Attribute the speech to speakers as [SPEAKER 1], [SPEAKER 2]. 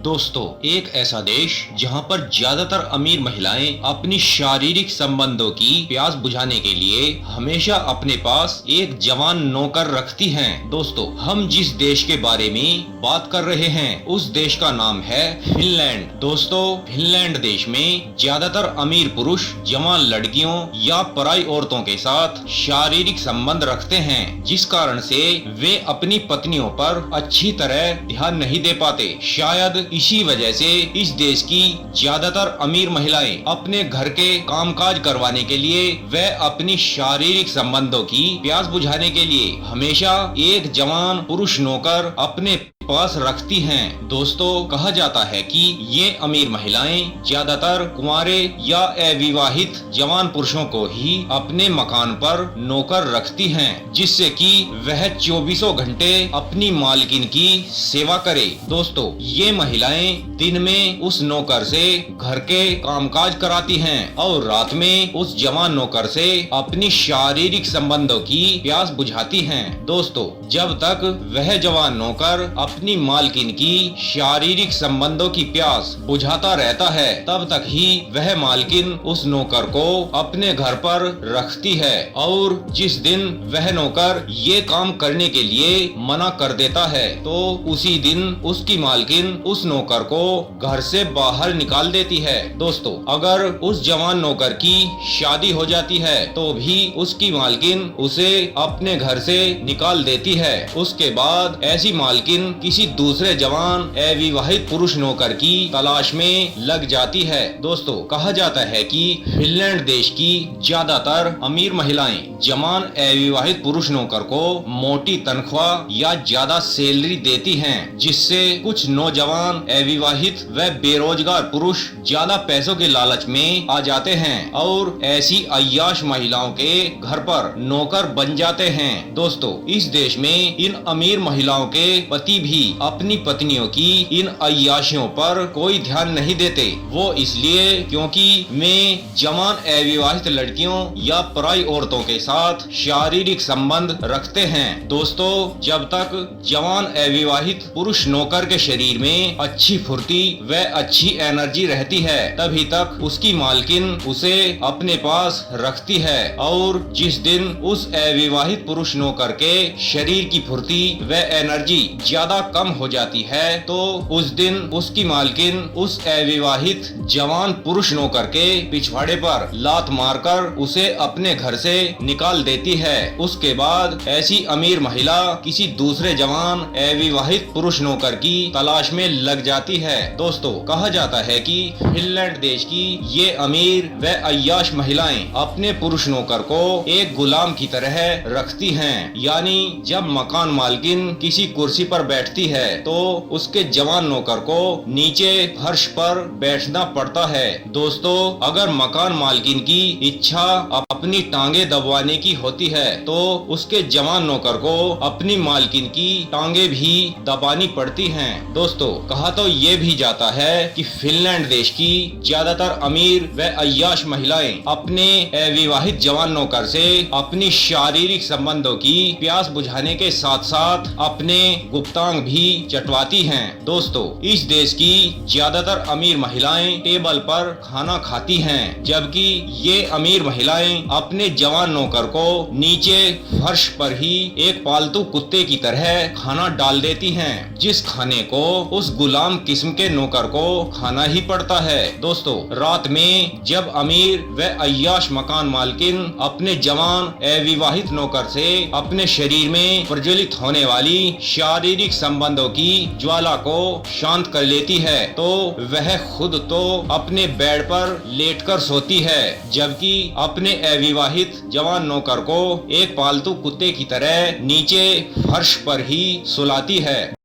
[SPEAKER 1] दोस्तों, एक ऐसा देश जहां पर ज्यादातर अमीर महिलाएं अपनी शारीरिक संबंधों की प्यास बुझाने के लिए हमेशा अपने पास एक जवान नौकर रखती हैं। दोस्तों, हम जिस देश के बारे में बात कर रहे हैं उस देश का नाम है फिनलैंड। दोस्तों, फिनलैंड देश में ज्यादातर अमीर पुरुष जवान लड़कियों या पराई औरतों के साथ शारीरिक संबंध रखते हैं, जिस कारण से वे अपनी पत्नियों पर अच्छी तरह ध्यान नहीं दे पाते। शायद इसी वजह से इस देश की ज्यादातर अमीर महिलाएं अपने घर के कामकाज करवाने के लिए वे अपनी शारीरिक संबंधों की प्यास बुझाने के लिए हमेशा एक जवान पुरुष नौकर अपने पास रखती हैं। दोस्तों, कहा जाता है कि ये अमीर महिलाएं ज्यादातर कुंवारे या अविवाहित जवान पुरुषों को ही अपने मकान पर नौकर रखती हैं, जिससे कि वह 24 घंटे अपनी मालकिन की सेवा करे। दोस्तों, ये महिलाएं दिन में उस नौकर से घर के कामकाज कराती हैं और रात में उस जवान नौकर से अपनी शारीरिक संबंधों की प्यास बुझाती हैं। दोस्तों, जब तक वह जवान नौकर अपनी मालकिन की शारीरिक संबंधों की प्यास बुझाता रहता है, तब तक ही वह मालकिन उस नौकर को अपने घर पर रखती है। और जिस दिन वह नौकर ये काम करने के लिए मना कर देता है, तो उसी दिन उसकी मालकिन उस नौकर को घर से बाहर निकाल देती है। दोस्तों, अगर उस जवान नौकर की शादी हो जाती है तो भी उसकी मालकिन उसे अपने घर से निकाल देती है। उसके बाद ऐसी मालकिन किसी दूसरे जवान अविवाहित पुरुष नौकर की तलाश में लग जाती है। दोस्तों, कहा जाता है कि फिनलैंड देश की ज्यादातर अमीर महिलाएं जवान अविवाहित पुरुष नौकर को मोटी तनख्वाह या ज्यादा सैलरी देती हैं, जिससे कुछ नौजवान अविवाहित व बेरोजगार पुरुष ज्यादा पैसों के लालच में आ जाते हैं और ऐसी अय्याश महिलाओं के घर पर नौकर बन जाते हैं। दोस्तों, इस देश में इन अमीर महिलाओं के पति भी अपनी पत्नियों की इन अय्याशियों पर कोई ध्यान नहीं देते। वो इसलिए क्योंकि वे जवान अविवाहित लड़कियों या पराई औरतों के साथ शारीरिक संबंध रखते हैं। दोस्तों, जब तक जवान अविवाहित पुरुष नौकर के शरीर में अच्छी फुर्ती व अच्छी एनर्जी रहती है, तभी तक उसकी मालकिन उसे अपने पास रखती है। और जिस दिन उस अविवाहित पुरुष नौकर के शरीर की फुर्ती व एनर्जी ज्यादा कम हो जाती है, तो उस दिन उसकी मालकिन उस अविवाहित जवान पुरुष नौकर के पिछवाड़े पर लात मारकर उसे अपने घर से निकाल देती है। उसके बाद ऐसी अमीर महिला किसी दूसरे जवान अविवाहित पुरुष नौकर की तलाश में लग जाती है। दोस्तों, कहा जाता है कि फिनलैंड देश की ये अमीर व अय्याश महिलाएं अपने पुरुष नौकर को एक गुलाम की तरह रखती हैं। यानी जब मकान मालकिन किसी कुर्सी पर बैठती है तो उसके जवान नौकर को नीचे फर्श पर बैठना पड़ता है। दोस्तों, अगर मकान मालकिन की इच्छा अपनी टांगे दबाने की होती है तो उसके जवान नौकर को अपनी मालकिन की टांगे भी दबानी पड़ती हैं। दोस्तों, कहा तो ये भी जाता है कि फिनलैंड देश की ज्यादातर अमीर व अय्याश महिलाएं अपने अविवाहित जवान नौकर से अपनी शारीरिक संबंधों की प्यास बुझाने के साथ साथ अपने गुप्तांग भी चटवाती हैं। दोस्तों, इस देश की ज्यादातर अमीर महिलाएं टेबल पर खाना खाती हैं, जबकि ये अमीर महिलाएं अपने जवान नौकर को नीचे फर्श पर ही एक पालतू कुत्ते की तरह खाना डाल देती हैं, जिस खाने को उस गुलाम किस्म के नौकर को खाना ही पड़ता है। दोस्तों, रात में जब अमीर व अय्याश मकान मालकिन अपने जवान अविवाहित नौकर से अपने शरीर में प्रज्वलित होने वाली शारीरिक संबंधों की ज्वाला को शांत कर लेती है, तो वह खुद तो अपने बेड पर लेटकर सोती है, जबकि अपने अविवाहित जवान नौकर को एक पालतू कुत्ते की तरह नीचे फर्श पर ही सुलाती है।